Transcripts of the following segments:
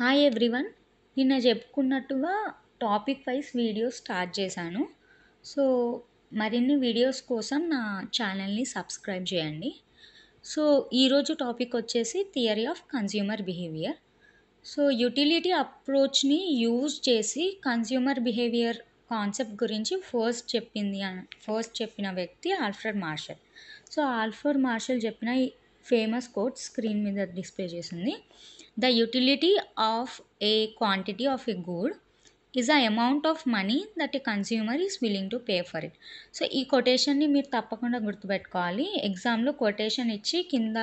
Hi everyone. నిన్న చెప్పుకున్నట్టుగా topic wise videos start చేశాను. సో మరిన్ని వీడియోస్ కోసం నా ఛానల్ని సబ్స్క్రైబ్ చేయండి. సో ఈరోజు టాపిక్ వచ్చేసి theory of consumer behaviour. So utility అప్రోచ్ని యూజ్ చేసి కన్జ్యూమర్ బిహేవియర్ కాన్సెప్ట్ గురించి ఫస్ట్ చెప్పిన వ్యక్తి Alfred Marshall. So Alfred Marshall చెప్పిన ఈ ఫేమస్ కోట్ స్క్రీన్ మీద డిస్ప్లే చేసింది. The utility of a quantity of a good is a amount of money that a consumer is willing to pay for it. So ఈ కొటేషన్ని మీరు తప్పకుండా గుర్తుపెట్టుకోవాలి. ఎగ్జామ్లో quotation ఇచ్చి కింద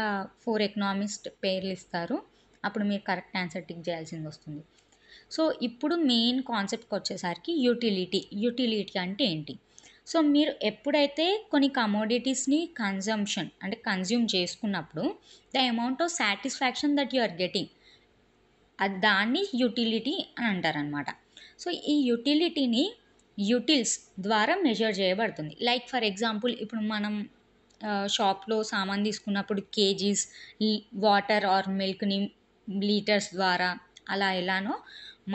4 ఎకనామిస్ట్ పేర్లు ఇస్తారు. అప్పుడు మీరు కరెక్ట్ ఆన్సర్ టిక్ చేయాల్సింది వస్తుంది. సో ఇప్పుడు మెయిన్ కాన్సెప్ట్కి వచ్చేసరికి యుటిలిటీ అంటే ఏంటి? సో మీరు ఎప్పుడైతే కొన్ని కమోడిటీస్ని కన్జ్యూమ్ చేసుకున్నప్పుడు the amount of satisfaction that you are getting, దాన్ని యుటిలిటీ అని అంటారనమాట. సో ఈ యుటిలిటీని యుటిల్స్ ద్వారా మెజర్ చేయబడుతుంది. లైక్ ఫర్ ఎగ్జాంపుల్, ఇప్పుడు మనం షాప్లో సామాన్ తీసుకున్నప్పుడు కేజీస్, వాటర్ ఆర్ మిల్క్ని లీటర్స్ ద్వారా అలా ఎలానో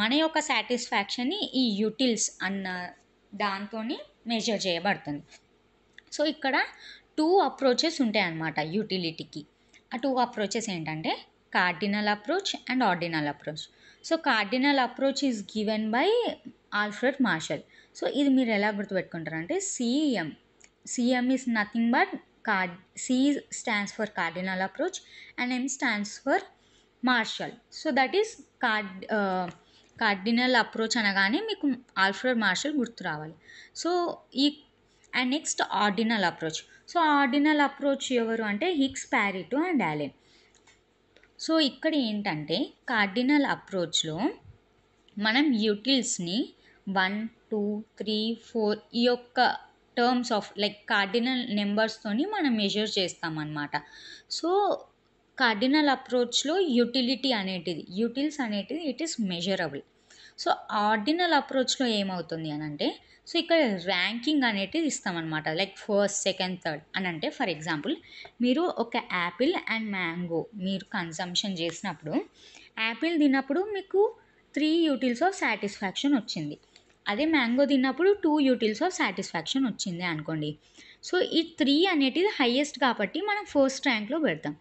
మన యొక్క సాటిస్ఫాక్షన్ని ఈ యుటిల్స్ అన్న దాంతో మెజర్ చేయబడుతుంది. సో ఇక్కడ 2 అప్రోచెస్ ఉంటాయి అన్నమాట యుటిలిటీకి. ఆ 2 అప్రోచెస్ ఏంటంటే cardinal approach and ordinal approach. So cardinal approach is given by Alfred Marshall. So ఇది మీరు ఎలా గుర్తుపెట్టుకుంటారంటే CM is nothing but C stands for cardinal approach and M stands for Marshall. So that is cardinal approach అనగానే మీకు Alfred Marshall గుర్తు రావాలి. So and next ordinal approach. So ordinal approach ఎవరు అంటే Hicks, Pareto and Allen. So ఇక్కడ ఏంటంటే cardinal అప్రోచ్లో మనం యూటిల్స్ని 1, 2, 3, 4 ఈ యొక్క టర్మ్స్ ఆఫ్ లైక్ కార్డినల్ నెంబర్స్తోని మనం మెజర్ చేస్తామన్నమాట. సో కార్డినల్ అప్రోచ్లో యూటిల్స్ అనేటిది it is measurable. So ordinal అప్రోచ్లో ఏమవుతుంది అని అంటే, సో ఇక్కడ ర్యాంకింగ్ అనేటిది ఇస్తామన్నమాట. లైక్ ఫస్ట్, సెకండ్, థర్డ్ అని అంటే ఫర్ ఎగ్జాంపుల్, మీరు ఒక యాపిల్ అండ్ మ్యాంగో మీరు కన్సంప్షన్ చేసినప్పుడు, యాపిల్ తిన్నప్పుడు మీకు 3 యూటిల్స్ ఆఫ్ సాటిస్ఫాక్షన్ వచ్చింది. అదే మ్యాంగో తిన్నప్పుడు 2 యూటిల్స్ ఆఫ్ సాటిస్ఫాక్షన్ వచ్చింది అనుకోండి. సో ఈ 3 అనేటిది హైయెస్ట్ కాబట్టి మనం ఫస్ట్ ర్యాంక్లో పెడతాం.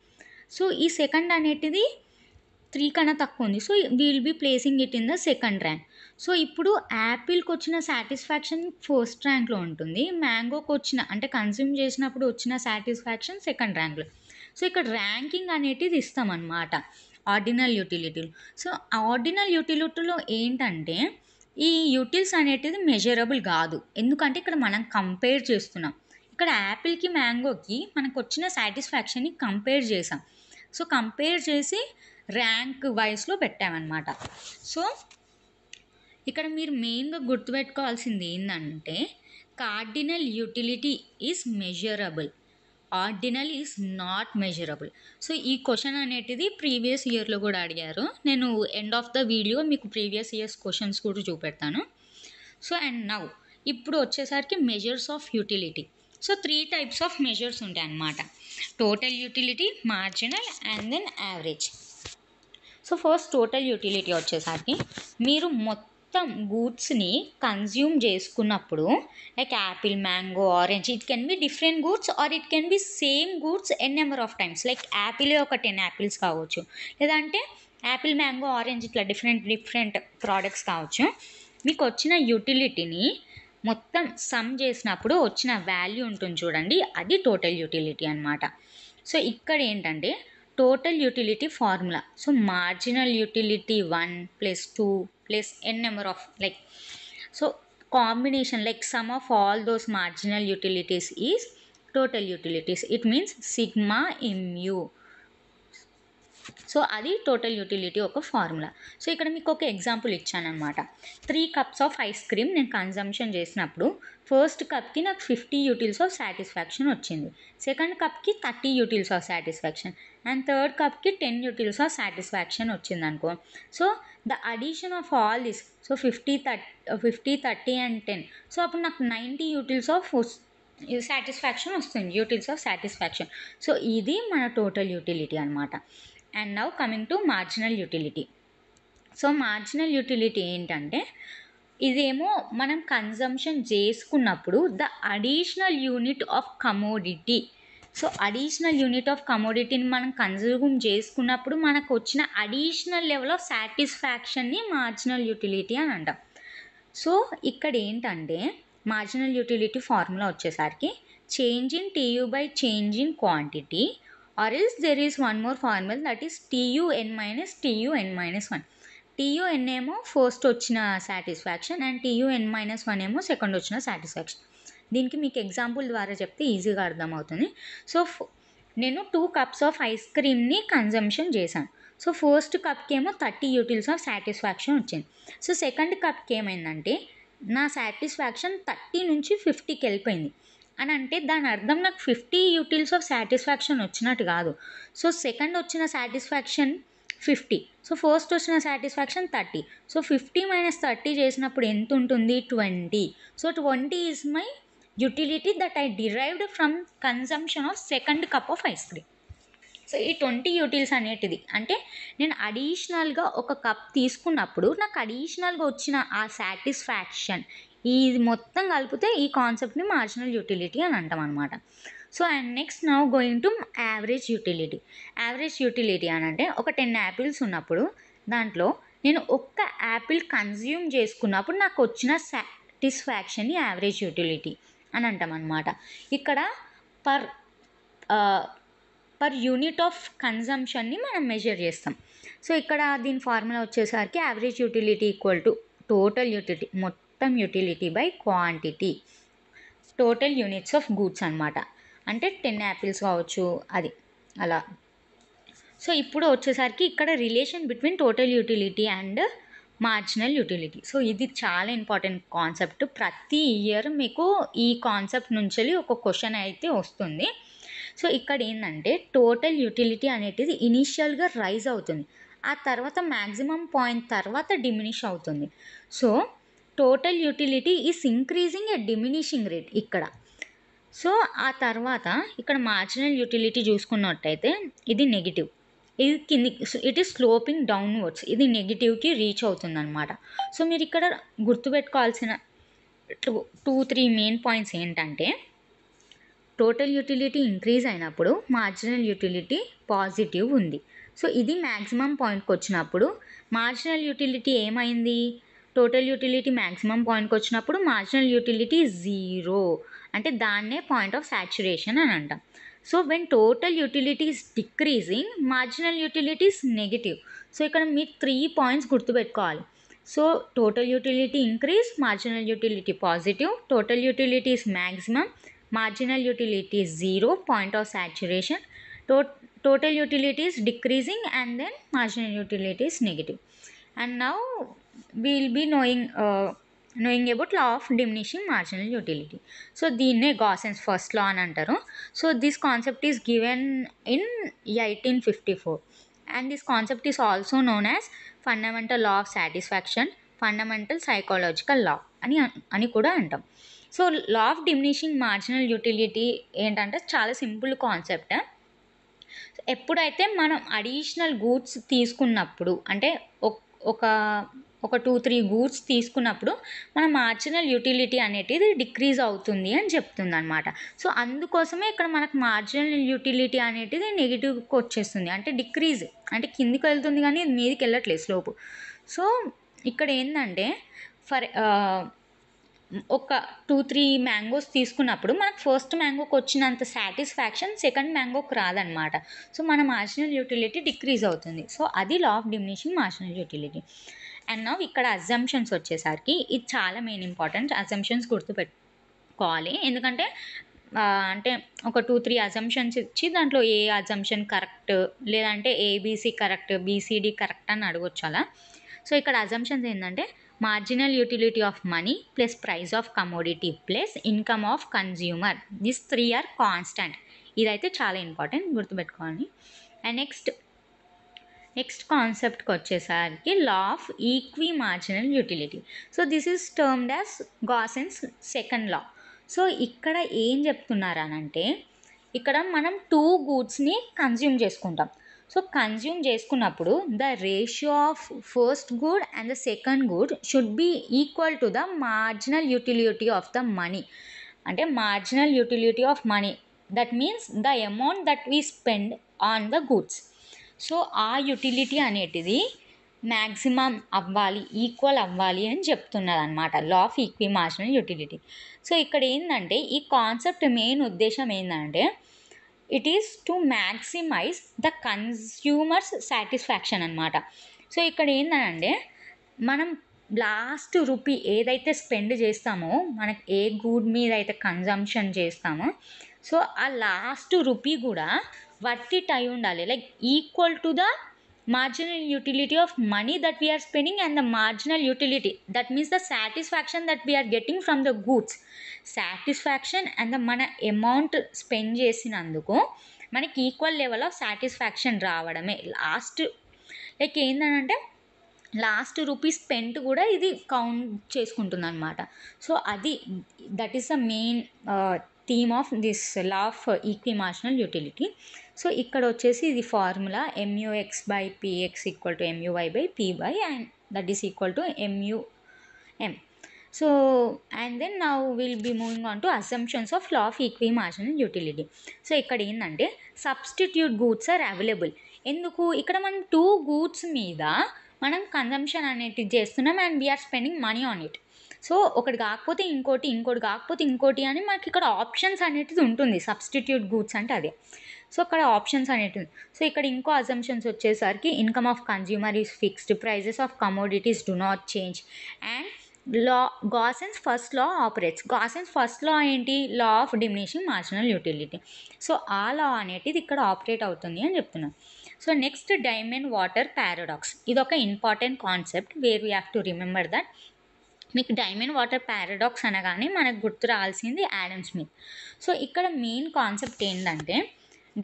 సో ఈ సెకండ్ అనేటిది 3 కన్నా తక్కువ ఉంది. So will be placing it in the second rank. So ఇప్పుడు యాపిల్కి వచ్చిన సాటిస్ఫాక్షన్ ఫస్ట్ ర్యాంక్లో ఉంటుంది, మ్యాంగోకి వచ్చిన అంటే కన్జ్యూమ్ చేసినప్పుడు వచ్చిన సాటిస్ఫాక్షన్ సెకండ్ ర్యాంక్లో. సో ఇక్కడ ర్యాంకింగ్ అనేటిది ఇస్తామన్నమాట ఆర్డినల్ యూటిలిటీలో. సో ఆర్డినల్ యూటిలిటీలో ఏంటంటే ఈ యూటిల్స్ అనేటిది మెజరబుల్ కాదు, ఎందుకంటే ఇక్కడ మనం కంపేర్ చేస్తున్నాం. ఇక్కడ యాపిల్కి మ్యాంగోకి మనకు వచ్చిన సాటిస్ఫాక్షన్ని కంపేర్ చేసాం. సో కంపేర్ చేసి ర్యాంక్ వైజ్లో పెట్టామన్నమాట. సో ఇక్కడ మీరు మెయిన్గా గుర్తుపెట్టుకోవాల్సింది ఏంటంటే cardinal utility is measurable, ordinal is not measurable. So ఈ క్వశ్చన్ అనేటిది ప్రీవియస్ ఇయర్లో కూడా అడిగారు. నేను ఎండ్ ఆఫ్ ద వీడియో మీకు ప్రీవియస్ ఇయర్స్ క్వశ్చన్స్ కూడా చూపెడతాను. సో అండ్ నౌ ఇప్పుడు వచ్చేసరికి measures of utility. So 3 types of measures ఉంటాయి అన్నమాట: total utility, marginal and then average. So first total utility వచ్చేసరికి మీరు మొత్తం గూడ్స్ని కన్జ్యూమ్ చేసుకున్నప్పుడు, like apple, mango, orange, it can be different goods or it can be same goods n number of times. Like apple ఒక 10 apples కావచ్చు, లేదంటే apple, mango, orange ఇట్లా different products కావచ్చు. మీకు వచ్చిన యూటిలిటీని మొత్తం సమ్ చేసినప్పుడు వచ్చిన వాల్యూ ఉంటుంది చూడండి, అది టోటల్ యూటిలిటీ అనమాట. సో ఇక్కడ ఏంటంటే total utility formula. So marginal utility 1 + 2 + n number of so combination like sum of all those marginal utilities is total utilities. It means sigma mu. So అది total utility ఒక formula. So ఇక్కడ మీకు ఒక example ఇచ్చానమాట. 3 cups of ice cream నేను consumption చేసినప్పుడు first కప్కి నాకు 50 యూటిల్స్ ఆఫ్ సాటిస్ఫాక్షన్ వచ్చింది, సెకండ్ కప్కి 30 utils of satisfaction and third కప్కి 10 యూటిల్స్ of satisfaction వచ్చింది అనుకో. So the addition of all this, so 50, 30 and 10, so అప్పుడు నాకు 90 యూటిల్స్ ఆఫ్ సాటిస్ఫాక్షన్ వస్తుంది, యూటిల్స్ ఆఫ్ సాటిస్ఫాక్షన్. సో ఇది మన టోటల్ యూటిలిటీ అనమాట. And now coming to marginal utility. So marginal utility ఏంటంటే ఇదేమో మనం కన్జంప్షన్ చేసుకున్నప్పుడు the additional unit of commodity. So additional unit of కమోడిటీని మనం కన్జ్యూమ్ చేసుకున్నప్పుడు మనకు వచ్చిన అడిషనల్ లెవెల్ ఆఫ్ సాటిస్ఫాక్షన్ని మార్జినల్ యూటిలిటీ అని అంటాం. సో ఇక్కడ ఏంటంటే మార్జినల్ యూటిలిటీ ఫార్ములా వచ్చేసరికి change in TU by change in quantity or else there is one more formula that is TUN minus TUN minus 1. TUN ఏమో ఫస్ట్ వచ్చిన satisfaction and TUN minus 1 ఏమో second వచ్చిన satisfaction. దీనికి మీకు example ద్వారా చెప్తే ఈజీగా అర్థమవుతుంది. సో నేను 2 cups ఆఫ్ ఐస్ క్రీమ్ని కన్జంప్షన్ చేశాను. సో ఫస్ట్ కప్కి ఏమో 30 యూటిల్స్ ఆఫ్ సాటిస్ఫాక్షన్ వచ్చింది. సో సెకండ్ కప్కి ఏమైందంటే నా సాటిస్ఫాక్షన్ 30 నుంచి 50కి వెళ్ళిపోయింది అని అంటే దాని అర్థం నాకు 50 యూటిల్స్ ఆఫ్ సాటిస్ఫాక్షన్ వచ్చినట్టు కాదు. సో సెకండ్ వచ్చిన సాటిస్ఫాక్షన్ 50. సో ఫస్ట్ వచ్చిన సాటిస్ఫాక్షన్ 30. సో 50 - 30 చేసినప్పుడు ఎంత ఉంటుంది? 20. So 20 is my utility that I derived from consumption of second cup of ice cream. So ఈ 20 యూటిల్స్ అనేటిది అంటే నేను అడిషనల్గా ఒక కప్ తీసుకున్నప్పుడు నాకు అడిషనల్గా వచ్చిన ఆ సాటిస్ఫాక్షన్ ఇది మొత్తం కలిపితే ఈ కాన్సెప్ట్ని మార్జినల్ యూటిలిటీ అని అంటాం అనమాట. So and next now going to average utility. Average utility అని అంటే ఒక 10 యాపిల్స్ ఉన్నప్పుడు దాంట్లో నేను ఒక్క యాపిల్ కన్జ్యూమ్ చేసుకున్నప్పుడు నాకు వచ్చిన సాటిస్ఫాక్షన్ని యావరేజ్ యూటిలిటీ అని అంటాం అనమాట. ఇక్కడ పర్ యూనిట్ ఆఫ్ కన్జంప్షన్ని మనం మెజర్ చేస్తాం. సో ఇక్కడ దీని ఫార్ములా వచ్చేసరికి average utility equal to total utility మొత్తం utility by quantity total units of goods అనమాట. అంటే 10 యాపిల్స్ కావచ్చు అది అలా. సో ఇప్పుడు వచ్చేసరికి ఇక్కడ relation between total utility and marginal utility. So ఇది చాలా ఇంపార్టెంట్ కాన్సెప్ట్. ప్రతి ఇయర్ మీకు ఈ కాన్సెప్ట్ నుంచి ఒక క్వశ్చన్ అయితే వస్తుంది. సో ఇక్కడ ఏంటంటే టోటల్ యూటిలిటీ అనేటిది ఇనీషియల్గా రైజ్ అవుతుంది, ఆ తర్వాత మ్యాక్సిమం పాయింట్ తర్వాత డిమినిష్ అవుతుంది. So total utility is increasing a diminishing rate ఇక్కడ. సో ఆ తర్వాత ఇక్కడ మార్జినల్ యూటిలిటీ చూసుకున్నట్టయితే ఇది నెగిటివ్, ఇది కింది ఇట్ ఈస్ స్లోపింగ్ డౌన్వర్డ్స్, ఇది నెగిటివ్కి రీచ్ అవుతుంది అనమాట. సో మీరు ఇక్కడ గుర్తుపెట్టుకోవాల్సిన 2-3 మెయిన్ పాయింట్స్ ఏంటంటే టోటల్ యూటిలిటీ ఇంక్రీజ్ అయినప్పుడు మార్జినల్ యూటిలిటీ పాజిటివ్ ఉంది. సో ఇది మ్యాక్సిమం పాయింట్కి వచ్చినప్పుడు మార్జినల్ యూటిలిటీ ఏమైంది? టోటల్ యూటిలిటీ మ్యాక్సిమం పాయింట్కి వచ్చినప్పుడు మార్జినల్ యూటిలిటీ 0 అంటే దాన్నే పాయింట్ ఆఫ్ సాచురేషన్ అని అంటాం. So when total utility is decreasing marginal utility is negative. So ఇక్కడ మీరు 3 పాయింట్స్ గుర్తుపెట్టుకోవాలి. So total utility increase, marginal utility positive, total utility is maximum, marginal utility is 0 point of saturation, total utility is decreasing and then marginal utility is negative. And now we will be knowing about law of diminishing marginal utility. So దీన్నే Gaussian's first law అని అంటారు. So this concept is given in 1854 and this concept is also known as fundamental law of satisfaction, fundamental psychological law అని కూడా అంటాం. So law of diminishing marginal utility ఏంటంటే చాలా simple concept. ఎప్పుడైతే మనం additional goods తీసుకున్నప్పుడు అంటే ఒక 2-3 గూడ్స్ తీసుకున్నప్పుడు మన మార్జినల్ యూటిలిటీ అనేది డిక్రీజ్ అవుతుంది అని చెప్తుంది అనమాట. సో అందుకోసమే ఇక్కడ మనకు మార్జినల్ యూటిలిటీ అనేది నెగిటివ్కి వచ్చేస్తుంది, అంటే డిక్రీజ్ అంటే కిందికి వెళ్తుంది కానీ మీదికి వెళ్ళట్లేదు స్లోపు. సో ఇక్కడ ఏంటంటే ఒక 2-3 మ్యాంగోస్ తీసుకున్నప్పుడు మనకు ఫస్ట్ మ్యాంగోకి వచ్చినంత సాటిస్ఫాక్షన్ సెకండ్ మ్యాంగోకి రాదనమాట. సో మన మార్జినల్ యూటిలిటీ డిక్రీజ్ అవుతుంది. సో అది లా of diminishing marginal utility. And now ఇక్కడ అజంప్షన్స్ వచ్చేసరికి ఇది చాలా మెయిన్ ఇంపార్టెంట్. అజంప్షన్స్ గుర్తుపెట్టుకోవాలి, ఎందుకంటే అంటే ఒక 2-3 అజంప్షన్స్ ఇచ్చి దాంట్లో ఏ అజంప్షన్ కరెక్ట్ లేదంటే ఏబీసీ కరెక్ట్ బీసీడీ కరెక్ట్ అని అడగొచ్చు అలా. సో ఇక్కడ అజంప్షన్స్ ఏంటంటే marginal utility of money plus price of commodity plus income of consumer, this 3 are constant. ఇదైతే చాలా ఇంపార్టెంట్, గుర్తుపెట్టుకోవాలి. అండ్ నెక్స్ట్ కాన్సెప్ట్కి వచ్చేసరికి law of equi marginal utility. So this is termed as Gossen's second law. So ఇక్కడ ఏం చెప్తున్నారనంటే ఇక్కడ మనం 2 గూడ్స్ని కన్జ్యూమ్ చేసుకుంటాం. సో కన్జ్యూమ్ చేసుకున్నప్పుడు the ratio of first good and the second good should be equal to the marginal utility of the money. అంటే marginal utility of money, that means the amount that we spend on the goods. So ఆ utility అనేటిది maximum అవ్వాలి, equal అవ్వాలి అని చెప్తున్నది అనమాట law of equi marginal utility. So ఇక్కడ ఏంటంటే ఈ కాన్సెప్ట్ మెయిన్ ఉద్దేశం ఏంటంటే it is to maximise the consumer's satisfaction అనమాట. సో ఇక్కడ ఏంటంటే మనం లాస్ట్ రూపీ ఏదైతే స్పెండ్ చేస్తామో, మనకి ఏ గుడ్ మీద అయితే కన్జంప్షన్ చేస్తామో, సో ఆ లాస్ట్ రూపీ కూడా వర్త్ ఇట్ అయి ఉండాలి, like equal to the marginal utility of money that we are spending and the marginal utility, that means the satisfaction that we are getting from the goods. Satisfaction and the మన amount spend చేసినందుకు మనకి equal level of satisfaction రావడమే last, like ఏంటంటే last rupees spent కూడా ఇది count చేసుకుంటుంది అనమాట. So అది that is the main theme of this law of equi marginal utility. So ఇక్కడ వచ్చేసి ఇది formula MUX/PX equal to MUY/PY and that is equal to MUM. So and then now will be moving on to assumptions of law of equi marginal utility. So ఇక్కడ ఏంటంటే substitute goods are available. ఎందుకు ఇక్కడ మనం 2 goods మీద మనం consumption అనేది చేస్తున్నాం and we are spending money on it. So ఒకటి కాకపోతే ఇంకోటి, ఇంకోటి కాకపోతే ఇంకోటి అని మనకి ఇక్కడ ఆప్షన్స్ అనేటిది ఉంటుంది. సబ్స్టిట్యూట్ గూడ్స్ అంటే అదే. సో అక్కడ ఆప్షన్స్ అనేటివి. సో ఇక్కడ ఇంకో అజంప్షన్స్ వచ్చేసరికి income of consumer is fixed, prices of commodities do not change and law Gossen's first law operates. Gossen's first law ఏంటి? Law of diminishing marginal utility. So ఆ law అనేటిది ఇక్కడ operate అవుతుంది అని చెప్తున్నాను. So next diamond water paradox. ఇది ఒక important concept where we have to remember that. మీకు డైమండ్ వాటర్ పారాడాక్స్ అనగానే మనకు గుర్తు రావాల్సింది ఆడమ్ స్మిత్. సో ఇక్కడ మెయిన్ కాన్సెప్ట్ ఏంటంటే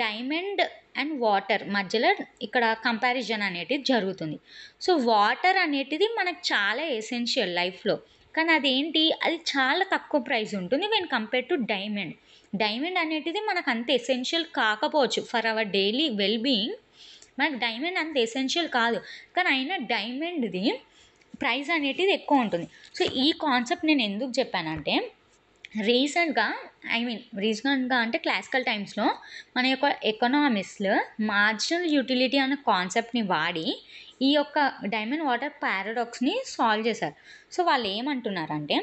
డైమండ్ అండ్ వాటర్ మధ్యలో ఇక్కడ కంపారిజన్ అనేది జరుగుతుంది. సో వాటర్ అనేటిది మనకు చాలా ఎసెన్షియల్ లైఫ్లో, కానీ అదేంటి, అది చాలా తక్కువ ప్రైస్ ఉంటుంది when compare to diamond. Diamond అనేటిది మనకు అంత ఎసెన్షియల్ కాకపోవచ్చు for hour daily well being. మనకు డైమండ్ అంత ఎసెన్షియల్ కాదు, కానీ అయినా డైమండ్ది ప్రైస్ అనేటిది ఎక్కువ ఉంటుంది. సో ఈ కాన్సెప్ట్ నేను ఎందుకు చెప్పానంటే రీసెంట్గా అంటే క్లాసికల్ టైమ్స్లో మన యొక్క ఎకనామిస్ట్లు మార్జినల్ యూటిలిటీ అనే కాన్సెప్ట్ని వాడి ఈ యొక్క డైమండ్ వాటర్ పారాడాక్స్ని సాల్వ్ చేశారు. సో వాళ్ళు ఏమంటున్నారంటే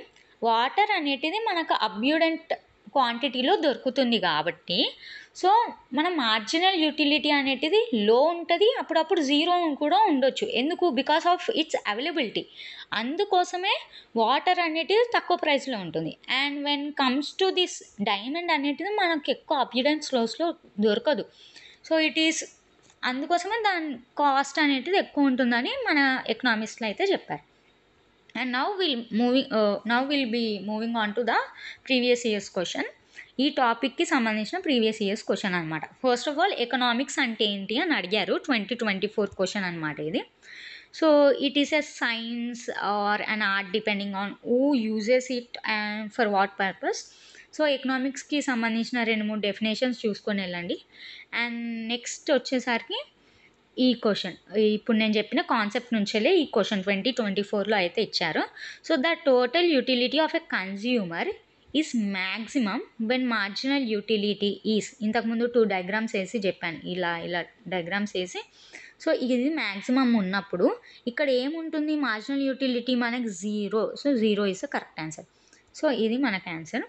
వాటర్ అనేటిది మనకు అబ్యూడెంట్ క్వాంటిటీలో దొరుకుతుంది కాబట్టి సో మన మార్జినల్ యూటిలిటీ అనేటిది లో ఉంటుంది, అప్పుడప్పుడు జీరో కూడా ఉండొచ్చు. ఎందుకు? Because of it's availability. అందుకోసమే వాటర్ అనేటిది తక్కువ ప్రైస్లో ఉంటుంది. And when comes to this diamond అనేటిది మనకు ఎక్కువ అబ్యూడెంట్ స్లోస్లో దొరకదు. సో ఇట్ ఈస్ అందుకోసమే దాని కాస్ట్ అనేటిది ఎక్కువ ఉంటుందని మన ఎకనామిస్ట్లు అయితే చెప్పారు. And now we'll be moving on to the previous year's question. ఈ టాపిక్కి సంబంధించిన ప్రీవియస్ ఇయర్స్ క్వశ్చన్ అనమాట. ఫస్ట్ ఆఫ్ ఆల్ ఎకనామిక్స్ అంటే ఏంటి అని అడిగారు, 2024 క్వశ్చన్ అనమాట ఇది. So it is a science or an art depending on who uses it and for what purpose. So ఎకనామిక్స్కి సంబంధించిన 2-3 డెఫినేషన్స్ చూసుకొని వెళ్ళండి. అండ్ నెక్స్ట్ వచ్చేసరికి ఈ క్వశ్చన్ ఇప్పుడు నేను చెప్పిన కాన్సెప్ట్ నుంచెలే ఈ క్వశ్చన్ 2024లో అయితే ఇచ్చారు. So the total utility of a consumer is maximum when marginal utility is, ఇంతకుముందు 2 డయాగ్రామ్స్ వేసి చెప్పాను, ఇలా డయాగ్రామ్స్ వేసి. సో ఇది మ్యాక్సిమం ఉన్నప్పుడు ఇక్కడ ఏముంటుంది, మార్జినల్ యూటిలిటీ మనకి 0. So 0 is the correct answer. So ఇది మనకు ఆన్సర్.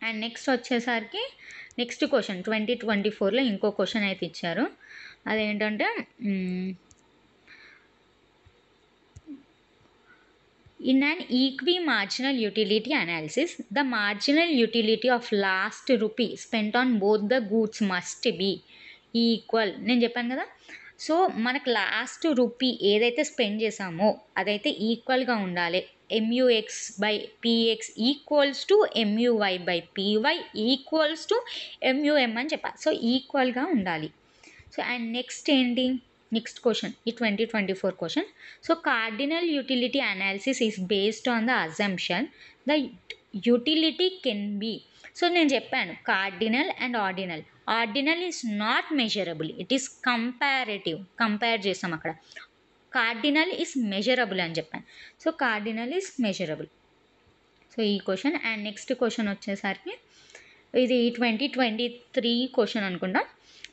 అండ్ నెక్స్ట్ వచ్చేసరికి నెక్స్ట్ క్వశ్చన్ 2024లో ఇంకో క్వశ్చన్ అయితే ఇచ్చారు. అదేంటంటే in an equi marginal utility analysis the marginal utility of last rupee spent on both the goods must be equal. నేను చెప్పాను కదా, సో మనకు లాస్ట్ రూపీ ఏదైతే స్పెండ్ చేసామో అదైతే ఈక్వల్గా ఉండాలి. MUX/PX equals to MUY/PY equals to MUM అని చెప్పాలి. సో ఈక్వల్గా ఉండాలి. సో అండ్ నెక్స్ట్ ఏంటి, నెక్స్ట్ క్వశ్చన్ ఈ 2024 question. So cardinal utility analysis is based on the assumption the utility can be. So నేను చెప్పాను cardinal and ordinal. Ordinal is not measurable, it is comparative, compare చేస్తాం అక్కడ. Cardinal is measurable అని చెప్పాను. So cardinal is measurable. So ఈ question. And next question వచ్చేసరికి ఇది 2023 question అనుకుంటా.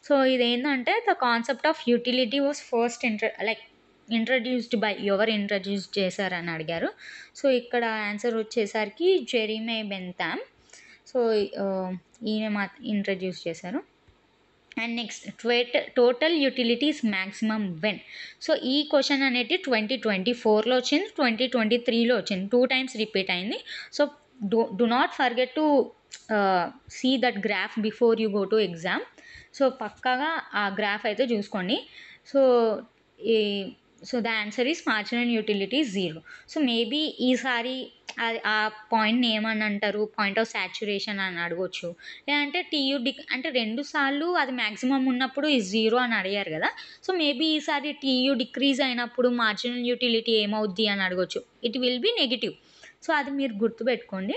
సో ఇదేంటంటే the concept of utility was first introduced by, ఎవరు ఇంట్రడ్యూస్ చేశారని అడిగారు. సో ఇక్కడ ఆన్సర్ వచ్చేసరికి జెరీమే బెంథామ్. సో ఈయన ఇంట్రడ్యూస్ చేశారు. And next total utilities maximum when. So ఈ క్వశ్చన్ అనేది 2024లో వచ్చింది, 2023లో వచ్చింది, 2 times రిపీట్ అయింది. So do not forget to see that graph before you go to exam. So పక్కాగా ఆ గ్రాఫ్ అయితే చూసుకోండి. So the answer is marginal utility 0. So maybe ఈసారి ఆ పాయింట్ని ఏమని అంటారు, పాయింట్ ఆఫ్ సాచురేషన్ అని అడగవచ్చు. లేదంటే అంటే 2 సార్లు అది మ్యాక్సిమం ఉన్నప్పుడు ఈ 0 అని అడిగారు కదా. సో మేబీ ఈసారి టీయూ డిక్రీజ్ అయినప్పుడు మార్జినల్ యూటిలిటీ ఏమవుద్ది అని అడగవచ్చు. It will be negative. So అది మీరు గుర్తుపెట్టుకోండి.